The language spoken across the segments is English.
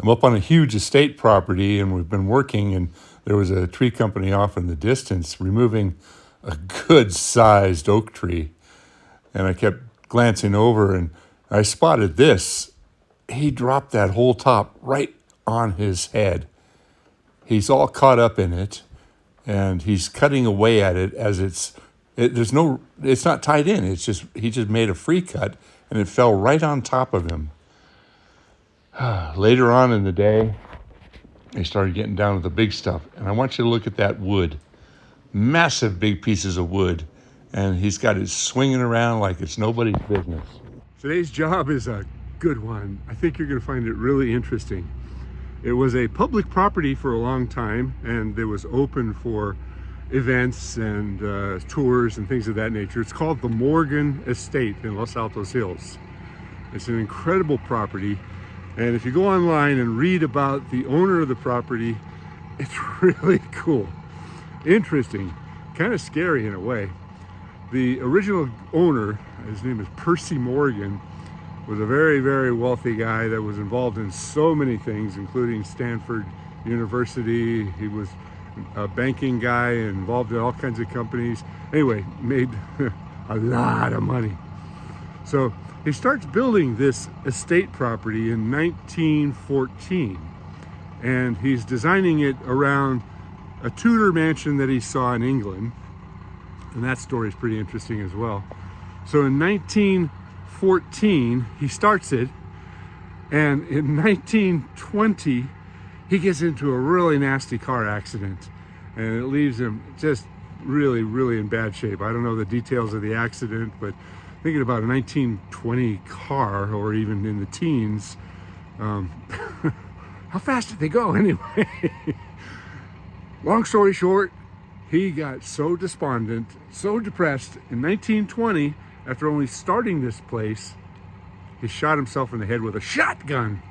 I'm up on a huge estate property, and we've been working, and there was a tree company off in the distance removing a good-sized oak tree. And I kept glancing over, and I spotted this. He dropped that whole top right on his head. He's all caught up in it, and he's cutting away at it as it's not tied in. He just made a free cut, and it fell right on top of him. Later on in the day, they started getting down to the big stuff, and I want you to look at that wood. Massive big pieces of wood, and he's got it swinging around like it's nobody's business. Today's job is a good one. I think you're going to find it really interesting. It was a public property for a long time, and it was open for events and tours and things of that nature. It's called the Morgan Estate in Los Altos Hills. It's an incredible property, and if you go online and read about the owner of the property, it's really cool. Interesting, kind of scary in a way. The original owner, his name is Percy Morgan, was a very, very wealthy guy that was involved in so many things, including Stanford University. He was a banking guy involved in all kinds of companies. Anyway, made a lot of money. So he starts building this estate property in 1914, and he's designing it around a Tudor mansion that he saw in England, and that story is pretty interesting as well. So in 1914 he starts it, and in 1920 he gets into a really nasty car accident, and it leaves him just really, really in bad shape. I don't know the details of the accident, but thinking about a 1920 car, or even in the teens, how fast did they go anyway? Long story short, he got so despondent, so depressed in 1920, after only starting this place, he shot himself in the head with a shotgun.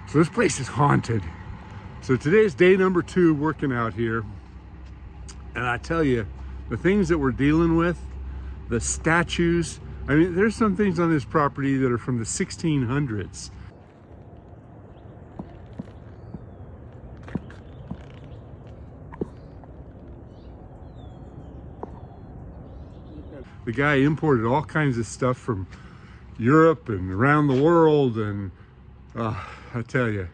So this place is haunted. So today's day number 2 working out here, and I tell you, the things that we're dealing with, the statues, I mean, there's some things on this property that are from the 1600s. The guy imported all kinds of stuff from Europe and around the world, and I tell you,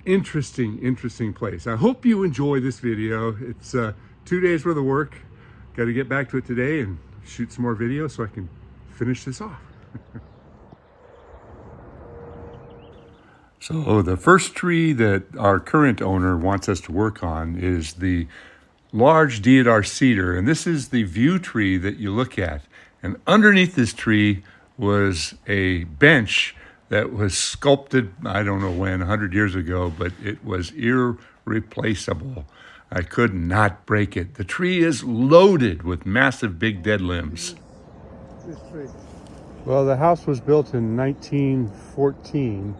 interesting place. I hope you enjoy this video. It's 2 days worth of work. Got to get back to it today and shoot some more videos so I can finish this off. So the first tree that our current owner wants us to work on is the large Deodar cedar, and this is the view tree that you look at. And underneath this tree was a bench that was sculpted, I don't know when, 100 years ago, but it was irreplaceable. I could not break it. The tree is loaded with massive big dead limbs. This tree. Well, the house was built in 1914,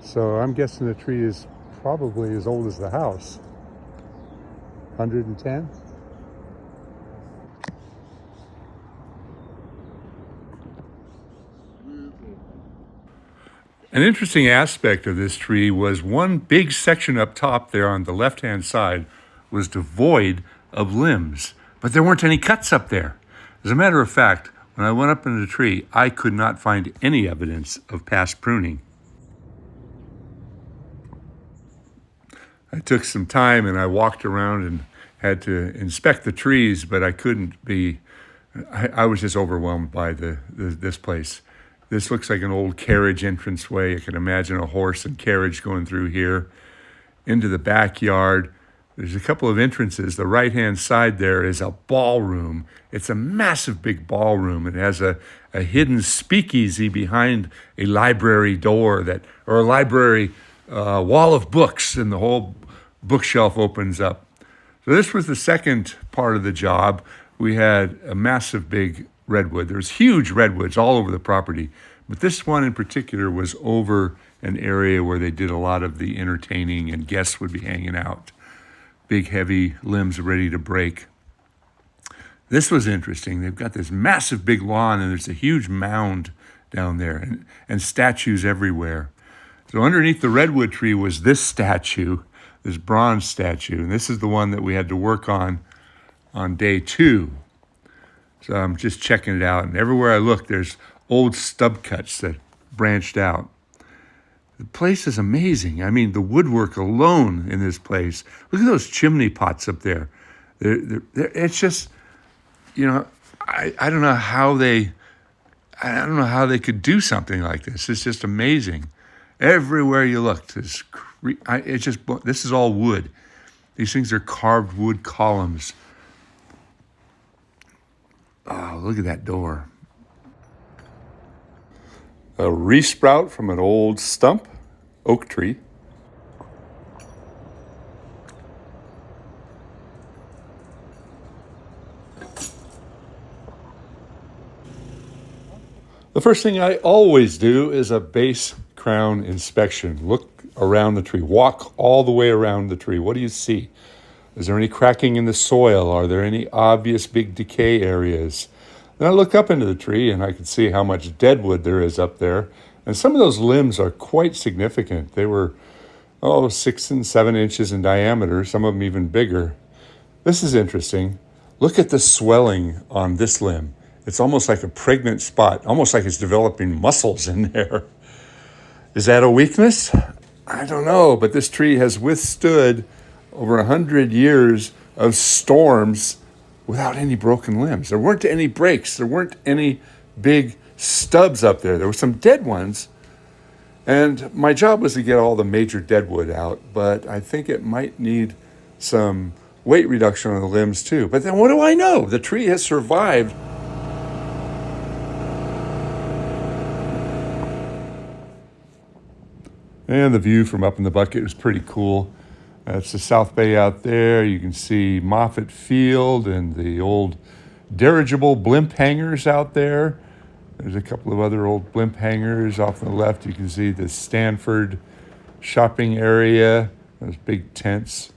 so I'm guessing the tree is probably as old as the house. 110? An interesting aspect of this tree was one big section up top there on the left-hand side was devoid of limbs, but there weren't any cuts up there. As a matter of fact, when I went up into the tree, I could not find any evidence of past pruning. I took some time and I walked around and had to inspect the trees, but I couldn't be, I was just overwhelmed by this place. This looks like an old carriage entranceway. I can imagine a horse and carriage going through here. Into the backyard, there's a couple of entrances. The right-hand side there is a ballroom. It's a massive big ballroom. It has a hidden speakeasy behind a library door or a library wall of books, and the whole bookshelf opens up. So this was the second part of the job. We had a massive big redwood. There's huge redwoods all over the property, but this one in particular was over an area where they did a lot of the entertaining and guests would be hanging out. Big, heavy limbs ready to break. This was interesting. They've got this massive big lawn, and there's a huge mound down there and statues everywhere. So underneath the redwood tree was this statue, this bronze statue, and this is the one that we had to work on day 2. So I'm just checking it out, and everywhere I look, there's old stub cuts that branched out. The place is amazing. I mean, the woodwork alone in this place. Look at those chimney pots up there. It's just, I don't know how they could do something like this. It's just amazing. Everywhere you look, this is all wood. These things are carved wood columns. Oh, look at that door. A resprout from an old stump, oak tree. The first thing I always do is a base crown inspection. Look around the tree. Walk all the way around the tree. What do you see? Is there any cracking in the soil? Are there any obvious big decay areas? Then I look up into the tree and I can see how much deadwood there is up there. And some of those limbs are quite significant. They were, 6 and 7 inches in diameter, some of them even bigger. This is interesting. Look at the swelling on this limb. It's almost like a pregnant spot, almost like it's developing muscles in there. Is that a weakness? I don't know, but this tree has withstood over 100 years of storms without any broken limbs. There weren't any breaks. There weren't any big stubs up there. There were some dead ones. And my job was to get all the major deadwood out, but I think it might need some weight reduction on the limbs too. But then what do I know? The tree has survived. And the view from up in the bucket is pretty cool. That's the South Bay out there. You can see Moffett Field and the old dirigible blimp hangars out there. There's a couple of other old blimp hangars off on the left. You can see the Stanford shopping area, those big tents.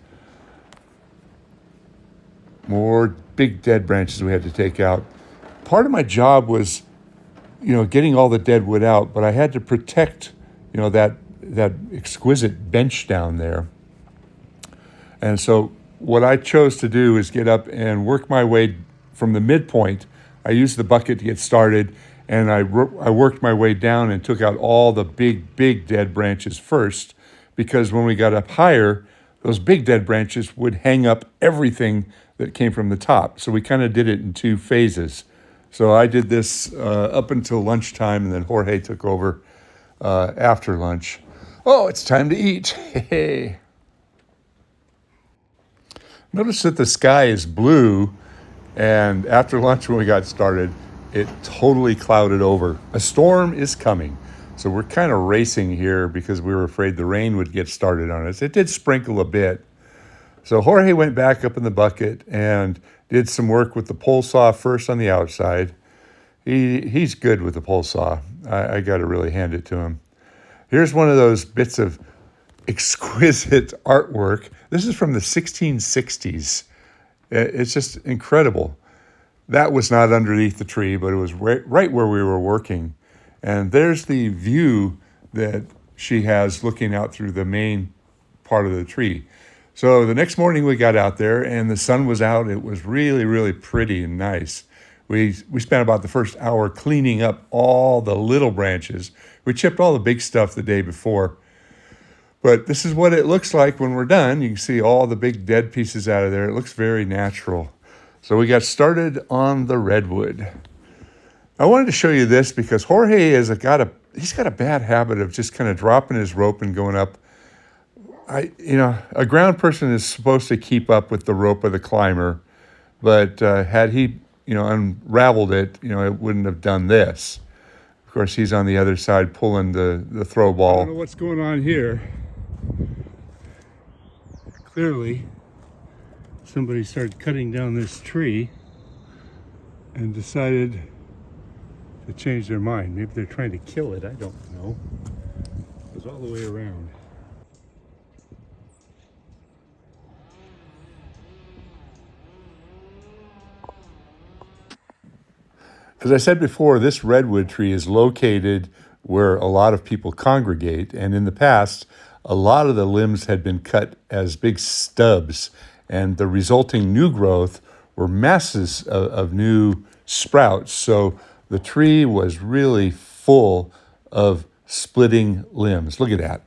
More big dead branches we had to take out. Part of my job was, getting all the dead wood out, but I had to protect, that exquisite bench down there. And so what I chose to do is get up and work my way from the midpoint. I used the bucket to get started, and I worked my way down and took out all the big dead branches first, because when we got up higher, those big dead branches would hang up everything that came from the top. So we kind of did it in 2 phases. So I did this up until lunchtime, and then Jorge took over after lunch. Oh, it's time to eat. Hey. Notice that the sky is blue, and after lunch when we got started, it totally clouded over. A storm is coming. So we're kind of racing here because we were afraid the rain would get started on us. It did sprinkle a bit. So Jorge went back up in the bucket and did some work with the pole saw first on the outside. He's good with the pole saw. I got to really hand it to him. Here's one of those bits of exquisite artwork. This is from the 1660s. It's just incredible. That was not underneath the tree, but it was right where we were working. And there's the view that she has looking out through the main part of the tree. So the next morning we got out there and the sun was out. It was really, really pretty and nice. We spent about the first hour cleaning up all the little branches. We chipped all the big stuff the day before. But this is what it looks like when we're done. You can see all the big dead pieces out of there. It looks very natural. So we got started on the redwood. I wanted to show you this because Jorge he's got a bad habit of just kind of dropping his rope and going up. A ground person is supposed to keep up with the rope of the climber, but had he unraveled it, it wouldn't have done this. Of course, he's on the other side pulling the throw ball. I don't know what's going on here. Clearly, somebody started cutting down this tree and decided to change their mind. Maybe they're trying to kill it. I don't know. It goes all the way around. As I said before, this redwood tree is located where a lot of people congregate. And in the past, a lot of the limbs had been cut as big stubs, and the resulting new growth were masses of new sprouts. So the tree was really full of splitting limbs. Look at that.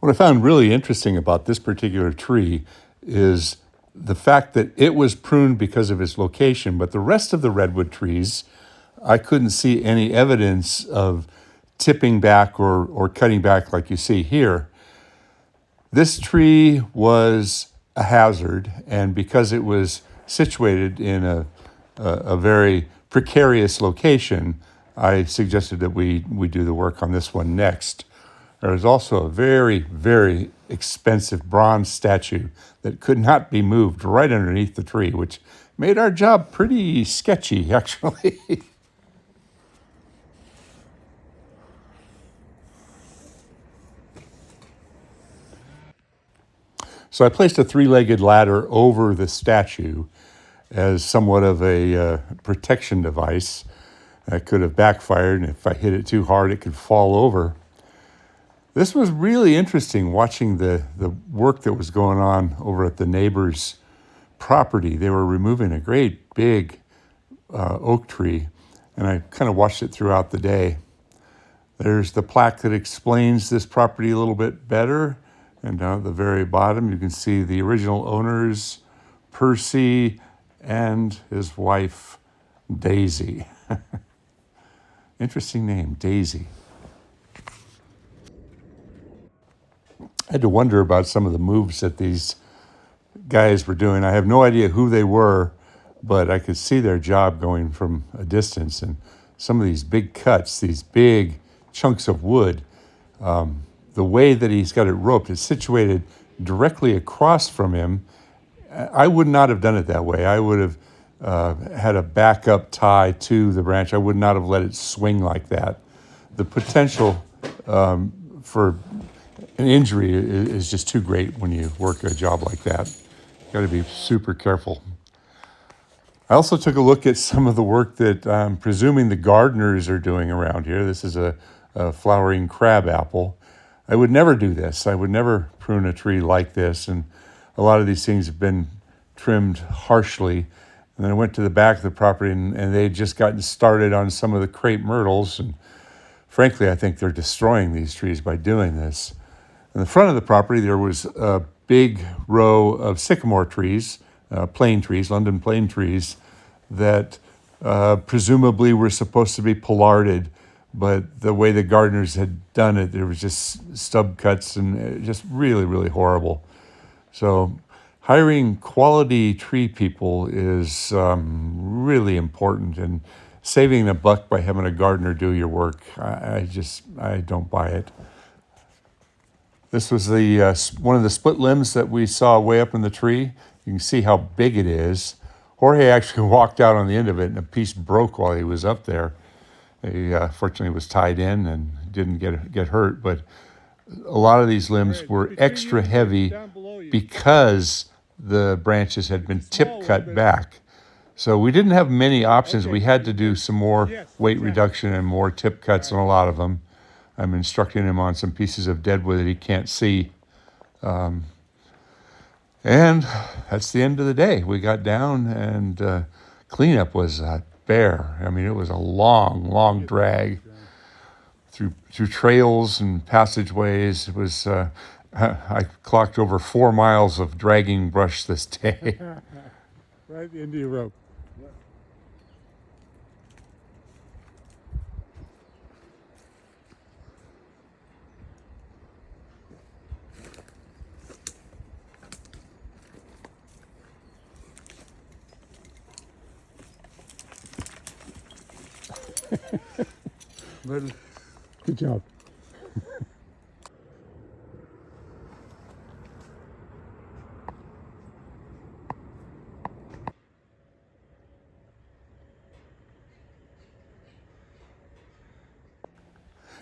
What I found really interesting about this particular tree is the fact that it was pruned because of its location, but the rest of the redwood trees, I couldn't see any evidence of tipping back or cutting back like you see here. This tree was a hazard, and because it was situated in a very precarious location, I suggested that we do the work on this one next. There was also a very, very expensive bronze statue that could not be moved right underneath the tree, which made our job pretty sketchy, actually. So I placed a three-legged ladder over the statue as somewhat of a protection device. That could have backfired, and if I hit it too hard, it could fall over. This was really interesting watching the work that was going on over at the neighbor's property. They were removing a great big oak tree, and I kind of watched it throughout the day. There's the plaque that explains this property a little bit better. And down at the very bottom, you can see the original owners, Percy, and his wife, Daisy. Interesting name, Daisy. I had to wonder about some of the moves that these guys were doing. I have no idea who they were, but I could see their job going from a distance. And some of these big cuts, these big chunks of wood, the way that he's got it roped, it's situated directly across from him. I would not have done it that way. I would have had a backup tie to the branch. I would not have let it swing like that. The potential for an injury is just too great when you work a job like that. You've got to be super careful. I also took a look at some of the work that I'm presuming the gardeners are doing around here. This is a flowering crab apple. I would never do this. I would never prune a tree like this. And a lot of these things have been trimmed harshly. And then I went to the back of the property, and they'd just gotten started on some of the crepe myrtles. And frankly, I think they're destroying these trees by doing this. In the front of the property, there was a big row of sycamore trees, plane trees, London plane trees, that presumably were supposed to be pollarded. But the way the gardeners had done it, there was just stub cuts and just really, really horrible. So hiring quality tree people is really important, and saving a buck by having a gardener do your work, I don't buy it. This was the one of the split limbs that we saw way up in the tree. You can see how big it is. Jorge actually walked out on the end of it, and a piece broke while he was up there. He fortunately was tied in and didn't get hurt, but a lot of these limbs were extra heavy because the branches had been tip cut back. So we didn't have many options. We had to do some more weight reduction and more tip cuts on a lot of them. I'm instructing him on some pieces of deadwood that he can't see. And that's the end of the day. We got down, and cleanup was bear. I mean, it was a long, long drag through trails and passageways. It was, I clocked over 4 miles of dragging brush this day. Right at the end of your rope. Good job.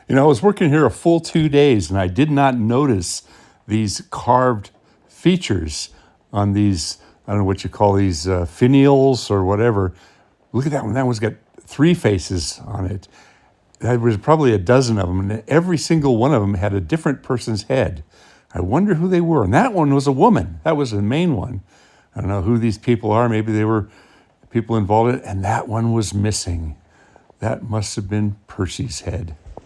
You know, I was working here a full 2 days, and I did not notice these carved features on these, I don't know what you call these, finials or whatever. Look at that one. That one's got 3 faces on it. There was probably a dozen of them, and every single one of them had a different person's head. I wonder who they were. And that one was a woman. That was the main one. I don't know who these people are. Maybe they were people involved in it. And that one was missing. That must have been Percy's head.